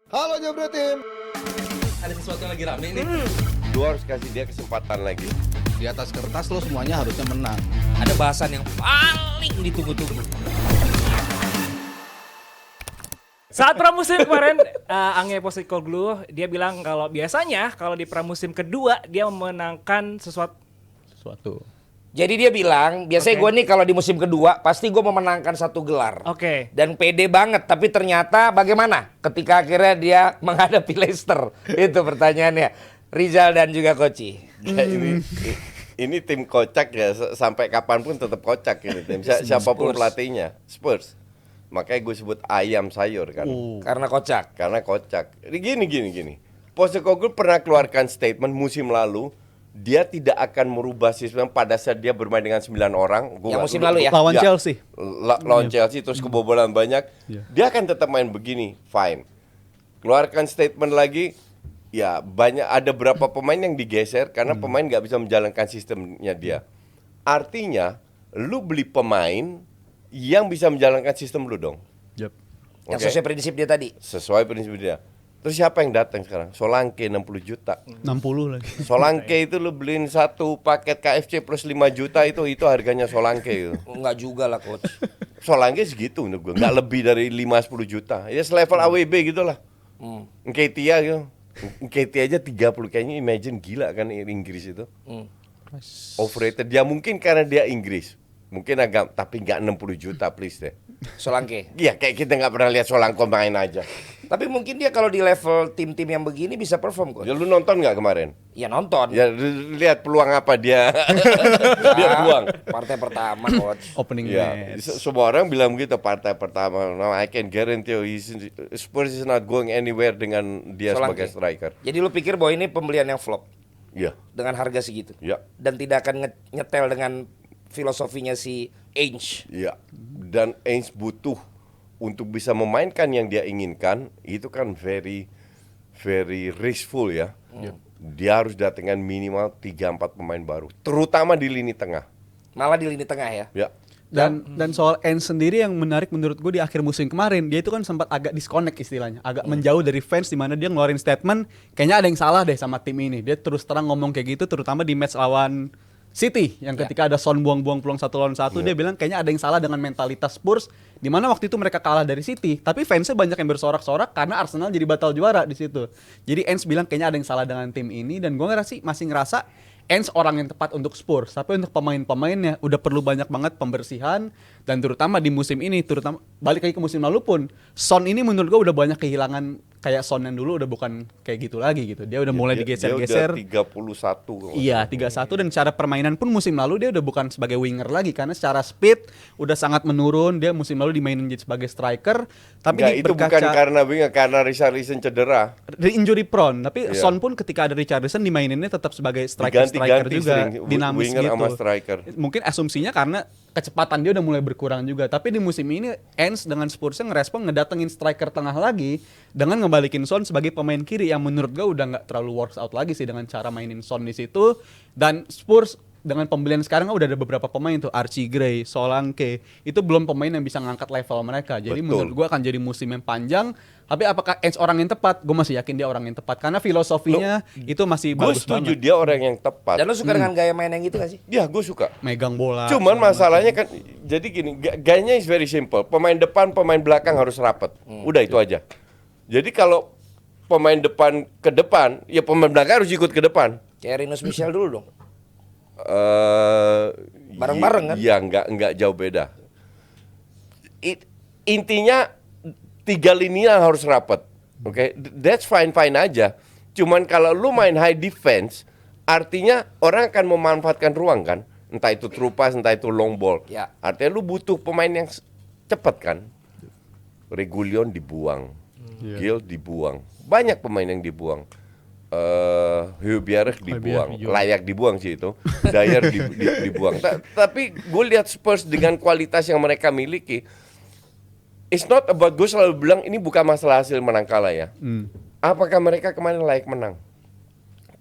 Halo Jebret Tim. Ada sesuatu yang lagi rame nih. Lu harus kasih dia kesempatan lagi. Di atas kertas lo semuanya harusnya menang. Ada bahasan yang paling ditunggu-tunggu. Saat pramusim kemarin, Ange Postecoglou dia bilang kalau biasanya kalau di pramusim kedua dia memenangkan sesuatu. Jadi dia bilang, biasanya Oke. gue nih kalau di musim kedua pasti gue memenangkan satu gelar. Oke. Dan pede banget, tapi ternyata bagaimana ketika akhirnya dia menghadapi Leicester? Itu pertanyaannya. Rizal dan juga Koci. Ya, ini tim kocak ya, sampai kapanpun tetap kocak ini tim. Siapapun Spurs. pelatihnya, Spurs. Makanya gue sebut ayam sayur kan. Karena kocak. Karena kocak. Gini. Postecoglou pernah keluarkan statement musim lalu, dia tidak akan merubah sistem pada saat dia bermain dengan 9 orang. Yang musim lalu ya? Lawan Chelsea. Lawan Chelsea terus kebobolan banyak. Dia akan tetap main begini, fine. Keluarkan statement lagi, ya banyak ada berapa pemain yang digeser karena pemain nggak bisa menjalankan sistemnya dia. Artinya, lu beli pemain yang bisa menjalankan sistem lu dong. Yep. Yang Oke? sesuai prinsip dia tadi. Sesuai prinsip dia. Terus siapa yang datang sekarang? Solanke 60 juta. 60 lagi. Solanke itu lu beliin satu paket KFC plus 5 juta itu harganya Solanke itu. Enggak juga lah coach. Solanke segitu menurut gue, nggak lebih dari 5-10 juta. Ya selevel AWB gitu lah. Nketiah gitu. Nketiah aja 30 kayaknya, imagine gila kan Inggris itu. Overrated. Dia mungkin karena dia Inggris. Mungkin agak, tapi nggak 60 juta please deh. Solanke. Iya kayak kita nggak pernah lihat Solanke main aja. Tapi mungkin dia kalau di level tim-tim yang begini bisa perform coach. Ya lu nonton nggak kemarin? Ya nonton. Ya lihat peluang apa dia. Dia peluang. Partai pertama coach. Opening Ya, match. semua orang bilang begitu partai pertama. No, I can guarantee you Spurs is not going anywhere dengan dia Solanke. sebagai striker. Jadi lu pikir bahwa ini pembelian yang flop Iya, dengan harga segitu? iya, Dan tidak akan nyetel dengan filosofinya si Ainge. iya. Dan Ainge butuh untuk bisa memainkan yang dia inginkan, itu kan very riskful ya. Dia harus datangkan minimal 3-4 pemain baru, terutama di lini tengah. Malah di lini tengah ya. Ya. Dan soal Ainge sendiri yang menarik menurut gue di akhir musim kemarin, dia itu kan sempat agak disconnect istilahnya, agak menjauh dari fans, di mana dia ngeluarin statement kayaknya ada yang salah deh sama tim ini. Dia terus terang ngomong kayak gitu, terutama di match lawan City yang ketika ada Son buang-buang peluang 1 lawan 1, dia bilang kayaknya ada yang salah dengan mentalitas Spurs, di mana waktu itu mereka kalah dari City, tapi fansnya banyak yang bersorak-sorak karena Arsenal jadi batal juara di situ. Jadi Ainge bilang kayaknya ada yang salah dengan tim ini, dan gue masih ngerasa Ainge orang yang tepat untuk Spurs, tapi untuk pemain-pemainnya udah perlu banyak banget pembersihan, dan terutama di musim ini, terutama balik lagi ke musim lalu pun, Son ini menurut gue udah banyak kehilangan, kayak Son yang dulu udah bukan kayak gitu lagi gitu. Dia udah mulai digeser-geser. Dia udah 31. Iya, 31, dan cara permainan pun musim lalu dia udah bukan sebagai winger lagi karena secara speed udah sangat menurun. Dia musim lalu dimainin jadi sebagai striker, tapi Enggak, itu bukan karena winger, karena Richarlison cedera. injury prone. Tapi Iya. Son pun ketika ada Richarlison dimaininnya tetap sebagai striker Diganti-ganti juga, sering, dinamis winger gitu. sama striker. Mungkin asumsinya karena kecepatan dia udah mulai berkurang juga. Tapi di musim ini Ainge dengan Spursnya ngerespon ngedatengin striker tengah lagi dengan ngebalikin Son sebagai pemain kiri yang menurut gue udah nggak terlalu works out lagi sih dengan cara mainin Son di situ. Dan Spurs dengan pembelian sekarang udah ada beberapa pemain tuh, Archie Gray, Solanke, itu belum pemain yang bisa ngangkat level mereka. Jadi Betul. menurut gue akan jadi musim yang panjang. Tapi apakah Ainge orang yang tepat? Gue masih yakin dia orang yang tepat karena filosofinya itu masih Gue bagus setuju banget. dia orang yang tepat. Dan lu suka dengan gaya main yang gitu gak sih? Ya gue suka. Megang bola. Cuman masalahnya kan, jadi gini, gayanya is very simple. Pemain depan, pemain belakang harus rapat. Udah itu aja. Jadi kalau pemain depan ke depan, ya pemain belakang harus ikut ke depan. Kayak Rinus Michel dulu dong. Bareng-bareng kan? Iya, nggak jauh beda. Intinya 3 lini harus rapat. Oke, that's fine aja. Cuman kalau lu main high defense, artinya orang akan memanfaatkan ruang kan. Entah itu through pass, entah itu long ball. Ya. Artinya lu butuh pemain yang cepat kan. Reguilon dibuang, Gil dibuang, banyak pemain yang dibuang. Højbjerg dibuang, layak dibuang sih itu. Dyer dibuang. Tapi gue lihat Spurs dengan kualitas yang mereka miliki, it's not about, gue selalu bilang ini bukan masalah hasil menang kalah ya. Apakah mereka kemarin layak menang?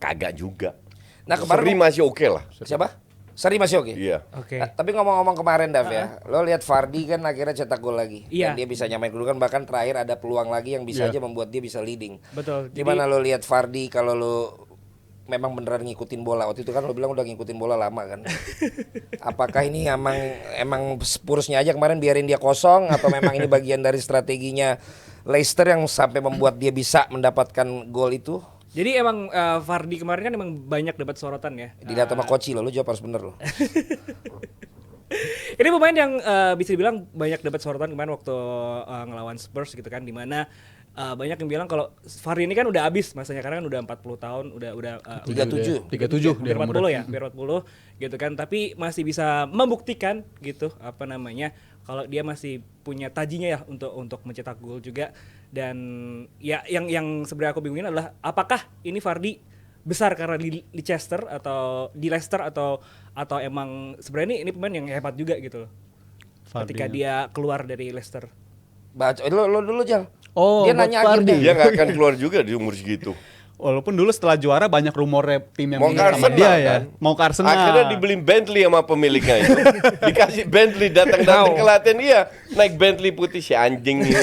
Kagak juga. Nah, kemarin Seri masih oke lah. siapa? Seri masih oke. Iya. Oke. Tapi ngomong-ngomong kemarin Dav ya, lo lihat Vardy kan akhirnya cetak gol lagi. Iya. Dan dia bisa nyamain kedudukan, bahkan terakhir ada peluang lagi yang bisa aja membuat dia bisa leading. Betul. Gimana lo lihat Vardy kalau lo memang beneran ngikutin bola? Waktu itu kan lo bilang udah ngikutin bola lama kan. Apakah ini emang Spursnya aja kemarin biarin dia kosong, atau memang ini bagian dari strateginya Leicester yang sampai membuat dia bisa mendapatkan gol itu? Jadi emang Vardy kemarin kan emang banyak dapat sorotan ya. Dilihat sama Koci lo jawab harus bener lo. Ini pemain yang bisa dibilang banyak dapat sorotan kemarin waktu ngelawan Spurs gitu kan, dimana banyak yang bilang kalau Vardy ini kan udah habis masanya karena kan udah 40 tahun, udah 37. 37 dia hampir 40 ya, hampir 40 gitu kan, tapi masih bisa membuktikan gitu apa namanya kalau dia masih punya tajinya ya untuk mencetak gol juga. Dan ya yang sebenarnya aku bingungin adalah apakah ini Vardy besar karena di Leicester atau di Leicester atau emang sebenarnya ini pemain yang hebat juga gitu loh. Vardy, Ketika ya. dia keluar dari Leicester. Baca lo dulu Jal. Oh, Dia buat nanya Vardy. akhirnya. Dia nggak akan keluar juga di umur segitu. Walaupun dulu setelah juara banyak rumornya tim yang Mau minat ke sama Arsenal dia kan? ya. Mau ke Arsenal. Akhirnya dibeli Bentley sama pemiliknya itu. Dikasih Bentley datang ke latihan, iya naik Bentley putih si anjing nih.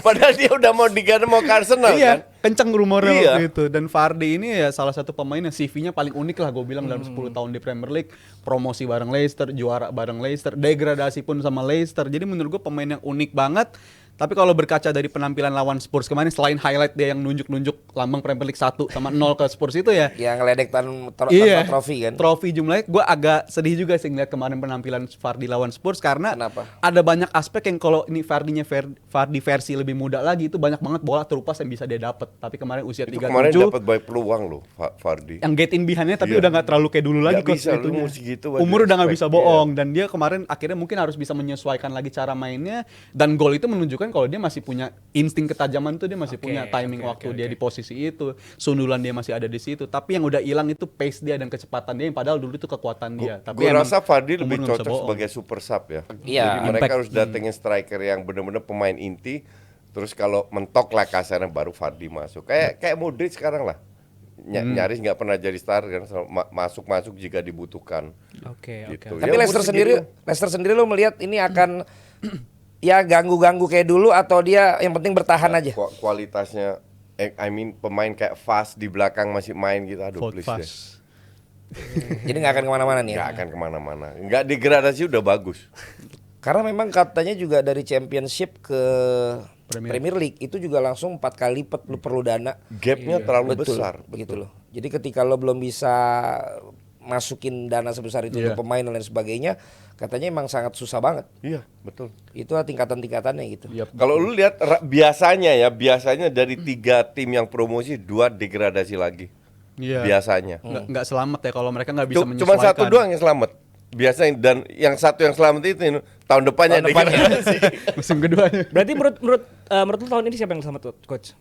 Padahal dia udah mau diganti mau ke Arsenal kan. Iya, kenceng rumornya Iya. waktu itu. Dan Vardy ini ya salah satu pemain yang CV-nya paling unik lah gue bilang dalam 10 tahun di Premier League. Promosi bareng Leicester, juara bareng Leicester, degradasi pun sama Leicester. Jadi menurut gue pemain yang unik banget. Tapi kalau berkaca dari penampilan lawan Spurs kemarin, selain highlight dia yang nunjuk-nunjuk lambang Premier League 1 sama 0 ke Spurs itu ya. Yang ngeledek tanpa Iya, trofi kan. trofi jumlahnya. Gue agak sedih juga sih ngeliat kemarin penampilan Vardy lawan Spurs karena Kenapa? ada banyak aspek yang kalau ini Vardy versi lebih muda lagi itu banyak banget bola terupas yang bisa dia dapat. Tapi kemarin usia Itu kemarin 37 dapat banyak peluang loh Vardy. yang get in behind-nya tapi Iya. udah nggak terlalu kayak dulu lagi Nggak coach bisa, lu itunya. mesti gitu buat Umur udah nggak respect, bisa bohong dan dia kemarin akhirnya mungkin harus bisa menyesuaikan lagi cara mainnya dan gol itu menunjukkan kalau dia masih punya insting ketajaman itu, dia masih punya timing waktu dia di posisi itu, sundulan dia masih ada di situ, tapi yang udah hilang itu pace dia dan kecepatan dia yang padahal dulu itu kekuatan dia. Tapi Gue emang rasa Vardy umur lebih nggak bisa cocok bohong. sebagai super sub ya. Iya. Jadi mereka Impact. harus datengin striker yang benar-benar pemain inti. Terus kalau mentok lah kasarnya baru Vardy masuk. Kayak Modric sekarang lah. Nyaris nggak pernah jadi starter kan, masuk jika dibutuhkan. Oke, Gitu. Tapi Ya, Leicester umur sendiri, segitu. Leicester sendiri lo melihat ini akan ya ganggu-ganggu kayak dulu atau dia yang penting bertahan aja? Kualitasnya, pemain kayak Fast di belakang masih main gitu. Aduh, Vote please deh. fast. Jadi nggak akan kemana-mana nih ya? Nggak akan kemana-mana. Nggak degradasi udah bagus. Karena memang katanya juga dari Championship ke Premier League itu juga langsung 4 kali lipat lu perlu dana. Gapnya terlalu Betul, besar. begitu loh. Jadi ketika lo belum bisa masukin dana sebesar itu Iya. untuk pemain dan lain sebagainya, katanya emang sangat susah banget. Iya, betul. Itu tingkatan-tingkatannya gitu. Yap. Kalau lu lihat biasanya dari 3 tim yang promosi 2 degradasi lagi. Iya. Biasanya. Nggak selamat ya kalau mereka nggak bisa Cuma menyesuaikan. 1 doang yang selamat. Biasanya dan yang 1 yang selamat itu tahun depannya degradasi. musim keduanya. Berarti menurut lu tahun ini siapa yang selamat coach?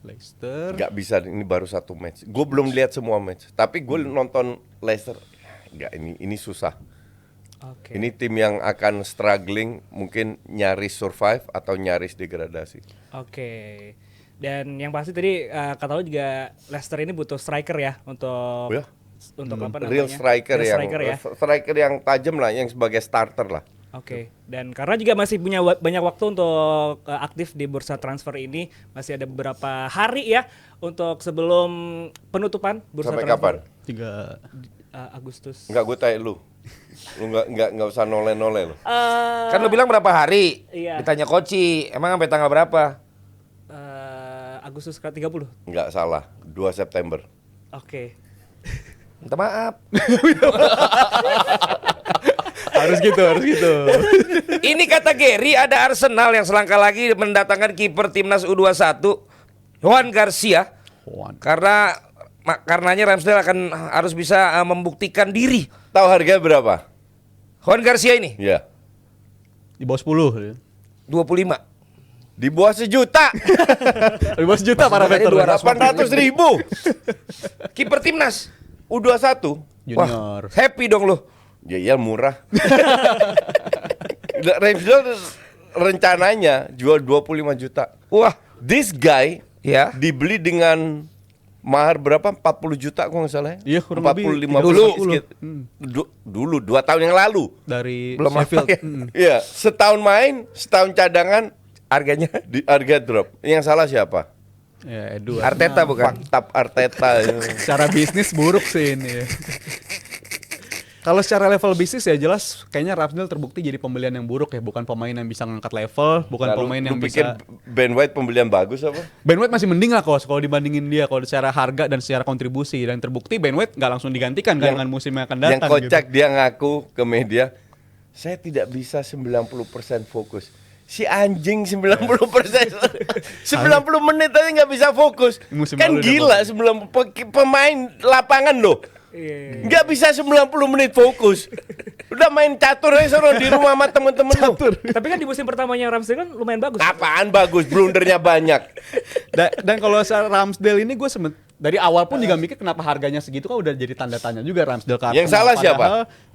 Leicester. Nggak bisa, ini baru 1 match. Gue belum lihat semua match. Tapi gue nonton Leicester. Nggak, ini susah. Oke. Ini tim yang akan struggling, mungkin nyaris survive atau nyaris degradasi. Oke. Dan yang pasti tadi kata lu juga Leicester ini butuh striker ya untuk Ya. untuk apa namanya? Real striker Real yang striker ya. striker yang tajam lah, yang sebagai starter lah. Oke. Dan karena juga masih punya banyak waktu untuk aktif di bursa transfer ini, masih ada beberapa hari ya untuk sebelum penutupan bursa Sampai transfer. kapan? 3 Agustus. Enggak, gue tanya lu. Lu enggak usah noleh-noleh lu. Kan lo bilang berapa hari? Iya. Ditanya Koci, emang sampai tanggal berapa? Agustus ke 30. Enggak salah, 2 September. Oke. Minta maaf. harus gitu. Ini kata Gary, ada Arsenal yang selangkah lagi mendatangkan kiper timnas U21 Juan Garcia. Karenanya Ramsdale akan harus bisa membuktikan diri. Tahu harganya berapa? Juan Garcia ini Iya. Di bawah 10. 25. Di bawah 1 juta. Di bawah 1 juta parameter. 800.000. Kiper timnas U21. Junior. happy dong lu. Ya iya murah. Ramsdale rencananya jual 25 juta. Wah, This guy ya. dibeli dengan mahar berapa? 40 juta kok nggak salah. Iya, kurang 40, lebih 50 30. dulu 2 tahun yang lalu. Dari Belum Sheffield. apa ya? Iya, setahun main, setahun cadangan, Harganya di harga drop. Yang salah siapa? Ya, Edu. Arteta bukan? Faktab Arteta. Secara bisnis buruk sih ini. Kalau secara level bisnis ya jelas kayaknya Ramsdale terbukti jadi pembelian yang buruk ya, bukan pemain yang bisa ngangkat level, bukan Nah, pemain yang lu pikir bisa. Ben White pembelian bagus apa? Ben White masih mending lah kalau dibandingin dia kalau secara harga dan secara kontribusi, dan terbukti Ben White nggak langsung digantikan kan dengan musim yang akan datang. Yang kocak dia ngaku ke media, saya tidak bisa 90% fokus. Si anjing 90% 90 menit aja nggak bisa fokus. Musim Kan lalu dia gila 90 pemain lapangan loh. Nggak bisa 90 menit fokus. Udah main catur aja sono di rumah sama temen-temen lu. Tapi kan di musim pertamanya Ramsdale kan lumayan bagus. Apaan bagus, blundernya banyak. Dan kalau secara Ramsdale ini gue dari awal pun juga mikir kenapa harganya segitu kan udah jadi tanda tanya juga Ramsdale ke Arsenal. Yang salah siapa?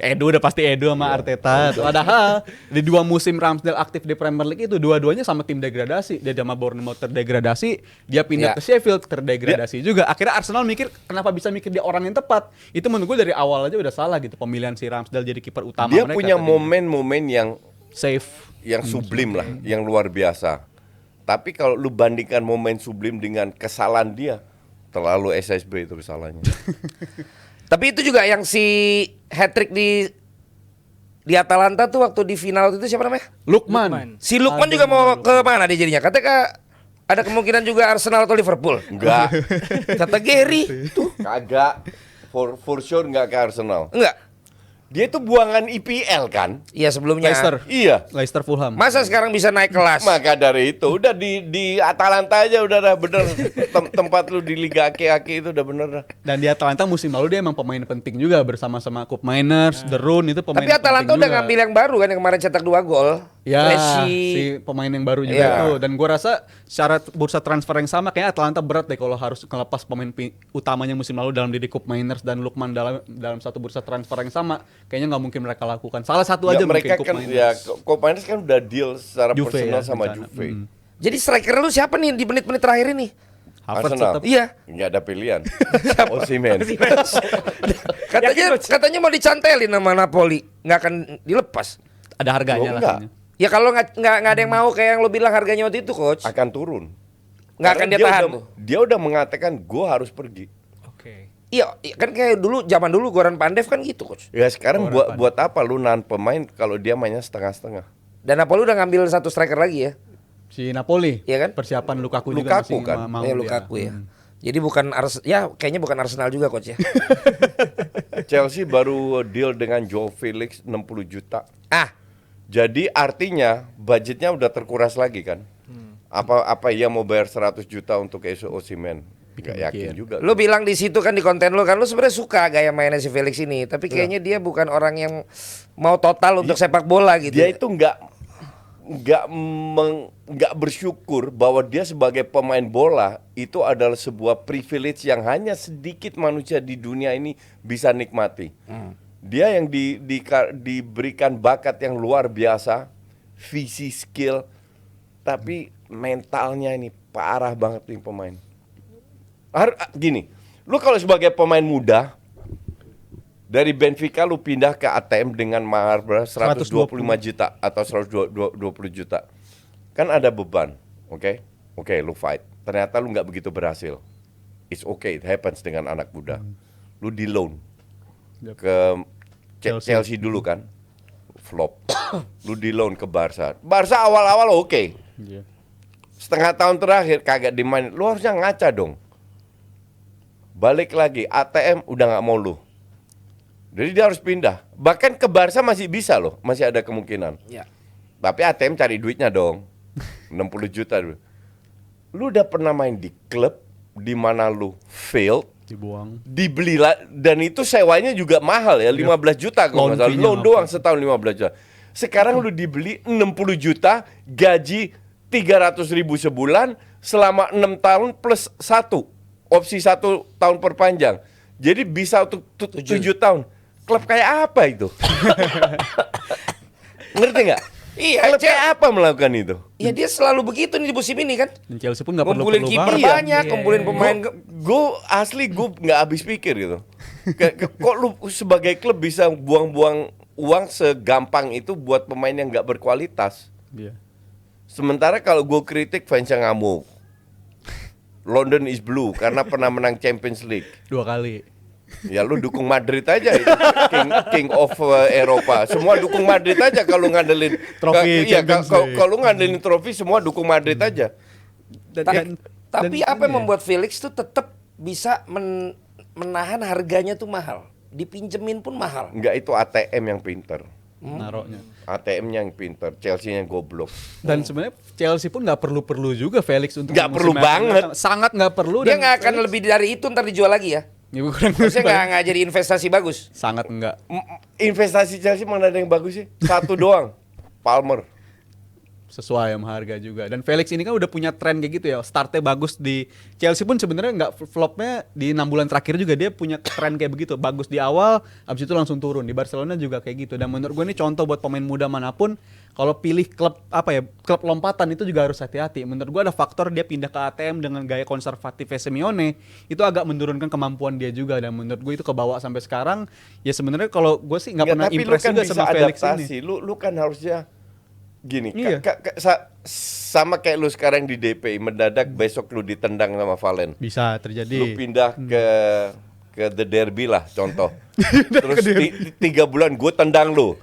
Edu udah pasti Edu sama Arteta. Padahal di 2 musim Ramsdale aktif di Premier League itu dua-duanya sama tim degradasi. Dia sama Bournemouth terdegradasi, dia pindah ke Sheffield terdegradasi juga. Akhirnya Arsenal mikir kenapa bisa mikir dia orang yang tepat. Itu menurut gue dari awal aja udah salah gitu pemilihan si Ramsdale jadi kiper utama Dia mereka. punya tadi. momen-momen yang Safe. sublim lah, yang luar biasa. Tapi kalau lu bandingkan momen sublim dengan kesalahan dia, terlalu SSB itu kesalahannya. Tapi itu juga yang si hat-trick di Atalanta tuh waktu di final itu siapa namanya? Lukman. Si Lukman juga mau ke mana dia jadinya? Katanya ada kemungkinan juga Arsenal atau Liverpool. Enggak, Kata Gary tuh. kagak. For sure enggak ke Arsenal. Enggak. Dia itu buangan IPL kan? Iya sebelumnya. Leicester. Iya. Leicester Fulham. Masa sekarang bisa naik kelas? Maka dari itu udah di Atalanta aja udah dah bener. Tempat lu di Liga Aki-Aki itu udah bener dah. Dan di Atalanta musim lalu dia emang pemain penting juga bersama-sama Cup Miners, The Rune itu pemain Tapi Atalanta penting udah juga. ngambil yang baru kan yang kemarin cetak 2 gol. Ya, Messi. si pemain yang baru juga Iya. itu. Dan gua rasa secara bursa transfer yang sama kayaknya Atalanta berat deh kalau harus ngelepas pemain utamanya musim lalu dalam diri Cup Miners dan Lukman dalam satu bursa transfer yang sama. Kayaknya nggak mungkin mereka lakukan. Salah satu aja Ya, mereka mungkin Cup kan Miners. ya Cup Miners kan udah deal secara Juve personal ya, sama rencana. Juve. Jadi striker lu siapa nih di menit-menit terakhir ini? Havertz Arsenal. tetap. Iya. Nggak ada pilihan. Osimhen. Katanya mau dicantelin sama Napoli, nggak akan dilepas. Ada harganya Oh, lah. enggak. kayaknya. Ya kalau nggak ada yang mau kayak yang lo bilang harganya waktu itu coach, Akan turun. nggak akan Karena dia tahan udah, tuh. Dia udah mengatakan gue harus pergi. Oke. Iya kan kayak dulu zaman dulu Goran Pandev kan gitu coach. Ya sekarang buat apa lu nahan pemain kalau dia mainnya setengah-setengah? Dan Napoli udah ngambil satu striker lagi ya. Si Napoli. Iya kan? Persiapan Lukaku juga Lukaku masih kan? mau Ya dia. Lukaku ya. Jadi bukan kayaknya bukan Arsenal juga coach ya. Chelsea baru deal dengan Joe Felix 60 juta. Ah, Jadi artinya budgetnya udah terkuras lagi kan? Apa ia mau bayar 100 juta untuk Osimhen? Gak yakin juga. lu bilang di situ kan di konten lu kan lu sebenarnya suka gaya mainnya si Felix ini, tapi kayaknya dia bukan orang yang mau total untuk sepak bola gitu. Dia itu nggak bersyukur bahwa dia sebagai pemain bola itu adalah sebuah privilege yang hanya sedikit manusia di dunia ini bisa nikmati. Dia yang diberikan bakat yang luar biasa, visi, skill, tapi mentalnya ini parah banget nih pemain. Gini, lu kalau sebagai pemain muda dari Benfica lu pindah ke ATM dengan mahar berapa? 125 juta atau 120 juta. Kan ada beban, oke? Oke, lu fight. Ternyata lu nggak begitu berhasil. It's okay, it happens dengan anak muda. Lu di loan ke Chelsea dulu kan, flop. Lu di loan ke Barca. Barca awal-awal oke. Iya. Setengah tahun terakhir kagak dimain. Lu harusnya ngaca dong. Balik lagi, ATM udah nggak mau lu. Jadi dia harus pindah. Bahkan ke Barca masih bisa loh, masih ada kemungkinan. Ya. Tapi ATM cari duitnya dong. 60 juta dulu. Lu udah pernah main di klub di mana lu failed, Dibuang. dibeli dan itu sewanya juga mahal ya, 15 juta kalau nggak salah. Loan Loan fee-nya doang setahun 15 juta. Sekarang lu dibeli 60 juta, gaji 300.000 sebulan selama 6 tahun plus 1. Opsi 1 tahun perpanjang. Jadi bisa untuk 7 tahun. Klub kayak apa itu? Ngerti nggak? Iya, Klub kayak apa melakukan itu? Ya dia selalu begitu nih di musim ini kan. Dan Chelsea pun nggak Ngumpulin perlu-perlu kiper banget. banyak, ngumpulin pemain. Gue asli gue nggak habis pikir gitu. Kok lu sebagai klub bisa buang-buang uang segampang itu buat pemain yang nggak berkualitas? Iya. Sementara kalau gue kritik fans yang ngamuk. London is blue karena pernah menang Champions League. 2 kali. Ya lu dukung Madrid aja itu. King of Eropa. Semua dukung Madrid aja kalau ngandelin Trofi iya, Champions League. kalau ngandelin trofi semua dukung Madrid aja. Tapi apa yang membuat Felix tuh tetap bisa menahan harganya tuh mahal. Dipinjemin pun mahal. Enggak, itu ATM yang pinter. Naroknya. ATM-nya yang pinter, Chelsea-nya goblok. Dan sebenarnya Chelsea pun nggak perlu juga Felix untuk Nggak musim perlu yang akan banget. datang. Sangat nggak perlu. Dia dan nggak akan Felix- lebih dari itu ntar dijual lagi ya. Ya, kurang Maksudnya nggak jadi investasi bagus. sangat enggak. Investasi Chelsea mana ada yang bagus sih? Satu doang, Palmer. Sesuai sama harga juga. Dan Felix ini kan udah punya tren kayak gitu ya. Startnya bagus di Chelsea pun sebenarnya nggak flopnya di 6 bulan terakhir juga dia punya tren kayak begitu. Bagus di awal, habis itu langsung turun. Di Barcelona juga kayak gitu. Dan menurut gue ini contoh buat pemain muda manapun kalau pilih klub klub lompatan itu juga harus hati-hati. Menurut gue ada faktor dia pindah ke ATM dengan gaya konservatif Simeone itu agak menurunkan kemampuan dia juga. Dan menurut gue itu kebawa sampai sekarang. Ya sebenarnya kalau gue sih nggak pernah tapi lu impress kan juga bisa sama Felix adaptasi. ini. Lu kan harusnya gini, Iya. sama kayak lu sekarang di DPI mendadak besok lu ditendang sama Valen. Bisa terjadi. Lu pindah ke The Derby lah contoh. Terus 3 bulan gue tendang lu.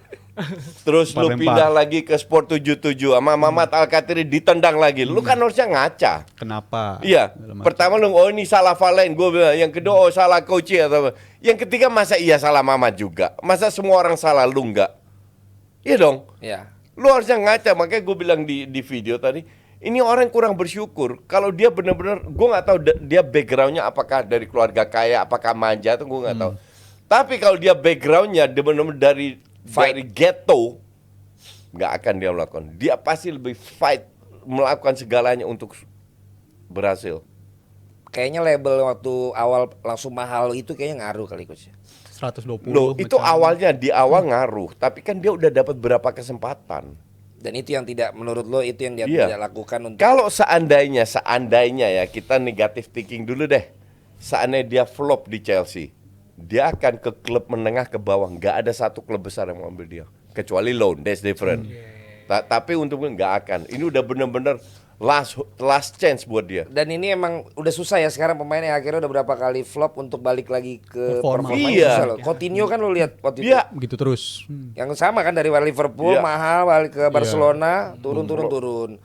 Terus lu Lempar-lempar. pindah lagi ke Sport 77 sama Mamat Al-Katiri ditendang lagi. Lu kan harusnya ngaca. Kenapa? Iya. Dalam arti- Pertama lu ini salah Valen, gue bilang. Yang kedua salah coach atau apa. Yang ketiga masa iya salah Mamat juga. Masa semua orang salah lu enggak? Iya dong. Ya. Lu harusnya ngaca, makanya gue bilang di video tadi, ini orang kurang bersyukur. Kalau dia benar-benar, gue nggak tahu dia backgroundnya apakah dari keluarga kaya, apakah manja, itu gue nggak tahu. Tapi kalau dia backgroundnya dia benar-benar dari ghetto, nggak akan dia melakukan. Dia pasti lebih fight, melakukan segalanya untuk berhasil. Kayaknya label waktu awal langsung mahal itu kayaknya ngaruh kali coach. 120. Loh, itu macam- awalnya di awal ngaruh, tapi kan dia udah dapat berapa kesempatan. Dan itu yang tidak menurut lo itu yang dia Iya. tidak lakukan untuk Kalau seandainya ya kita negatif thinking dulu deh. Seandainya dia flop di Chelsea, dia akan ke klub menengah ke bawah. Nggak ada satu klub besar yang mau ambil dia, kecuali loan, that's different. Tapi untungnya nggak akan. Ini udah bener-bener last chance buat dia. dan ini emang udah susah ya sekarang pemain yang akhirnya udah berapa kali flop untuk balik lagi ke Performa. performanya Iya. susah loh. Coutinho kan lo lihat waktu itu. Dia Begitu terus. Yang sama kan dari Liverpool Iya. mahal balik ke Barcelona turun.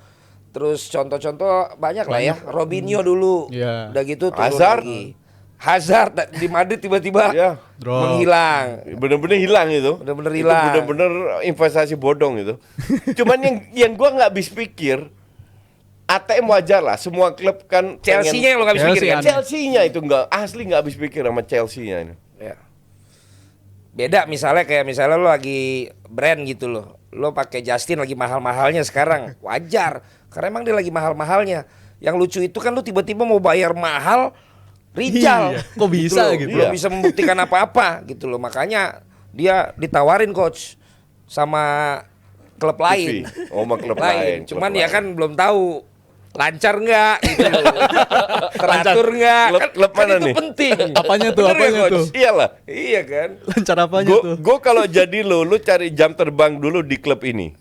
Terus contoh-contoh banyak lah ya. Robinho dulu. Iya. Udah gitu turun Hazard. lagi. Hazard di Madrid tiba-tiba Iya. Drop. menghilang. bener-bener hilang itu. Bener-bener Itu hilang. bener-bener investasi bodong itu. Cuman yang gua nggak habis pikir, ATM wajar lah. Semua klub kan Chelsea-nya yang lo gak bisa Chelsea pikir kan? aneh. Chelsea-nya itu asli nggak habis pikir sama Chelsea-nya ini. Ya. Beda misalnya lo lagi brand gitu loh. Lo pakai Justin lagi mahal-mahalnya sekarang. Wajar. Karena emang dia lagi mahal-mahalnya. Yang lucu itu kan lo tiba-tiba mau bayar mahal Rijal. Iya, kok bisa loh. gitu? Belum Iya. bisa membuktikan apa-apa gitu loh. Makanya dia ditawarin coach sama klub lain. Oh, sama klub lain. Cuman Klub ya lain. kan belum tahu lancar nggak gitu loh. Teratur nggak. Klub Kan mana itu nih? penting. Apanya tuh? Bener nggak, Apanya Coach? tuh? Iyalah. Iya kan. Lancar apanya tuh? Gue kalau jadi lu cari jam terbang dulu di klub ini.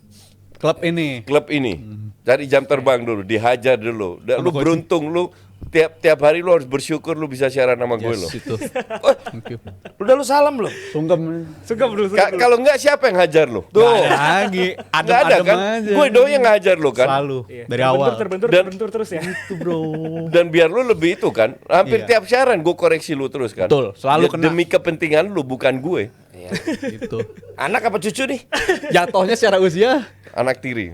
Klub ini. Klub ini. Cari jam terbang dulu, dihajar dulu. Dan lu Sama coach. beruntung lu tiap hari lu harus bersyukur lu bisa siaran sama gue lo. Yes, itu. Oh, Thank you. udah lu salam belum? Sungkem. Suka bro. Kalau enggak siapa yang hajar lu? Nggak ada lagi. Nggak ada kan? Aja. Gue doang yang ngajar lu kan. Selalu. Iya. Dari awal. Terbentur terus ya. Itu bro. Dan biar lu lebih itu kan. Hampir Iya. tiap siaran gue koreksi lu terus kan. Betul, selalu Ya, kena. demi kepentingan lu bukan gue. Iya. Itu. Anak apa cucu nih? Jatuhnya secara usia. Anak tiri.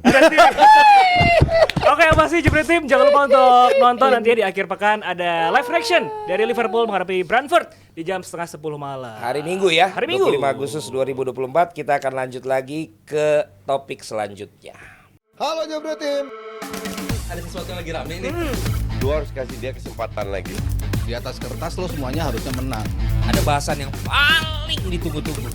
Oke, masih Jepret Tim. Jangan lupa untuk nonton nanti ya di akhir pekan ada live reaction dari Liverpool menghadapi Brentford di jam 9:30 malam. Hari Minggu ya. Hari Minggu. 25 Agustus 2024 kita akan lanjut lagi ke topik selanjutnya. Halo Jebret Tim. Ada sesuatu yang lagi rame nih. Lu harus kasih dia kesempatan lagi. Di atas kertas lo semuanya harusnya menang. Ada bahasan yang paling ditunggu-tunggu.